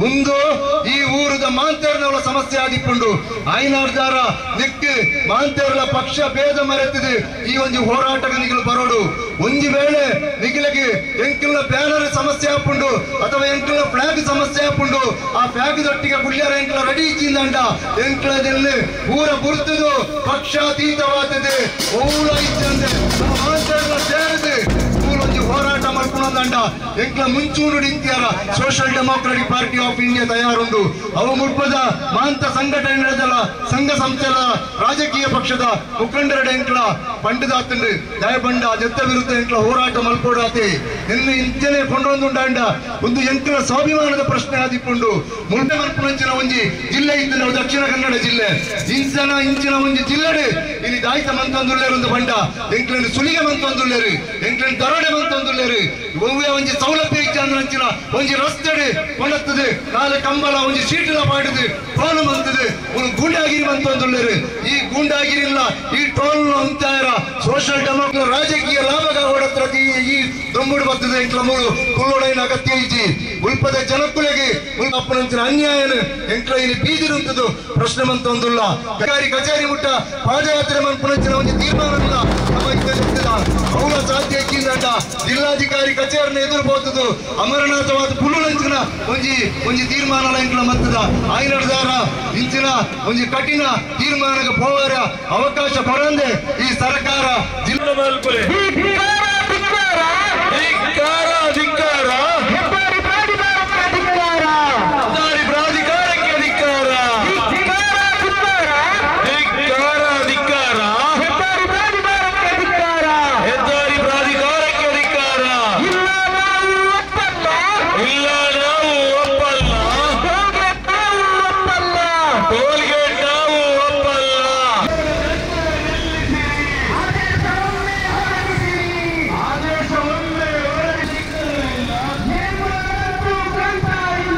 ಮುಂದು ಈ ಊರದ ಮಾಂತೇರ್ನವಳ ಸಮಸ್ಯೆ ಆಗಿಕೊಂಡು ಐನಾರ್ದಾರ ದಿಕ್ಕು ಮಾಂತೇರ್ಲ ಪಕ್ಷ ಭೇದ ಮರೆತಿದೆ ಈ ಒಂದು ಹೋರಾಟಗ ನಿಗಲು ಬರೋಡು ಒಂದು ವೇಳೆ ನಿಗಿಲಿಗೆ ಎಂಕಿನ ಬ್ಯಾನರ್ ಸಮಸ್ಯೆ ಹಾಕೊಂಡು ಅಥವಾ ಎಂಕಿನ ಫ್ಲಾಗ್ ಸಮಸ್ಯೆ ಹಾಕೊಂಡು ಆ ಫ್ಲಾಗ್ ದೊಟ್ಟಿಗೆ ಗುಳ್ಳಿಯರ ಎಂಕಿನ ರೆಡಿ ಇಚ್ಚಿಂದಂಡ ಎಂಕಿನದಲ್ಲಿ ಊರ ಗುರುತದು ಪಕ್ಷಾತೀತವಾದದೆ ಓಲ ಇಚ್ಚಂದೆ ನಮ್ಮ ಮಾಂತೇರ್ನ ಸೇರಿದೆ ಹೋರಾಟ ಮಾಡ್ಕೊಂಡ ಎಂಕ್ಲ ಮುಂಚೂರು ಇಂತಿಯಾರ social democratic party of India ತಯಾರುಂಡು ಅವು ಮುಟ್ಪದ ಮಾಂತ ಸಂಘಟನೆಗಳ ಸಂಘ ಸಂಸ್ಥೆಗಳ ರಾಜಕೀಯ ಪಕ್ಷದ ಮುಖಂಡರ ಎಂಕ್ಲ ಪಂಡದಾತಂಡು ದಯಬಂಡ ಜತ್ತ ವಿರುದ್ಧ ಎಂಕ್ಲ ಹೋರಾಟ ಮಲ್ಪೋಡಾತೆ ಇನ್ನು ಇಂಚನೆ ಕೊಂಡೊಂದುಂಡ ಒಂದು ಎಂಕ್ಲ ಸ್ವಾಭಿಮಾನದ ಪ್ರಶ್ನೆ ಆದಿಕೊಂಡು ಮುಂದೆ ಮಲ್ಪುಂಚಿನ ಒಂಜಿ ಜಿಲ್ಲೆ ಇದ್ದು ನಾವು ದಕ್ಷಿಣ ಕನ್ನಡ ಜಿಲ್ಲೆ ಇಂಚಿನ ಒಂಜಿ ಜಿಲ್ಲೆಡು ಇಲ್ಲಿ ದಾಯಿತ ಮಂತೊಂದುಲ್ಲೇರು ಬಂಡ ಎಂಕ್ಲನ್ನು ಸುಲಿಗೆ ಮಂತೊಂದುಲ್ಲೇರು ಎಂಕ್ಲನ್ನು ದರೋಡೆ ಮಂತೊಂದುಲ್ಲೇರು ಒಂಜಿ ಸೌಲಭ್ಯ ಇಚ್ಛೆ ಒಂಜಿ ರಸ್ತೆ ಕೊಂಡತ್ತದೆ ನಾಳೆ ಕಂಬಳ ಒಂಜಿ ಸೀಟಿನ ಪಾಡಿದು ಟೋಲ್ ಮಂತದೆ ಒಂದು ಗೂಂಡಾಗಿರಿ ಮಂತೊಂದುಲ್ಲೇರು ಈ ಗೂಂಡಾಗಿರಿಲ್ಲ ಈ ಟೋಲ್ ಅಂತಾರ ಸೋಷಿಯಲ್ ಡೆಮೋಕ್ರಟ್ ರಾಜಕೀಯ ಲಾಭದ ಓಡತ್ರ ಈ ದೊಂಬುಡು ಬರ್ತದೆ ಎಂಕ್ಲ ಮೂರು ಕುಲ್ಲೋಡೈನ ಅಗತ್ಯ ಇಜ್ಜಿ ಉಲ್ಪದ ಜನಕ್ಕುಲೆಗೆ ಅಪ್ಪನಂಚಿನ ಅನ್ಯಾಯನ ಎಂಕ್ಲ ಇಲ್ಲಿ ಬೀದಿರುಂತದ್ದು ಪ್ರಶ್ನೆ ಮಂತೊಂದುಲ್ಲ ಕಚೇರಿ ಮುಟ್ಟ ಪಾದಯಾತ್ರೆ ಮನ್ಪುನಂಚಿನ ಒಂದು ತೀರ್ಮಾನ ಅವಳ ಸಾಧ್ಯ ಇಚ್ಚಿಂದಂಡ ಜಿಲ್ಲಾಧಿಕಾರಿ ಕಚೇರಿನ ಎದುರುಬೋತದು ಅಮರನಾಥವಾದ ಪುಲ್ಲುಲಂಚಿನ ಒಂಜಿ ತೀರ್ಮಾನ ಎಂಕ್ಲ ಮತ್ತದ ಆಯ್ನಡ್ದಾರ ಇಂಚಿನ ಒಂಜಿ ಕಠಿಣ ತೀರ್ಮಾನಕ್ಕೆ ಹೋಗರ ಅವಕಾಶ ಕೊಡಂದೆ ಈ ಸರ್ಕಾರ ಜಿಲ್ಲಾ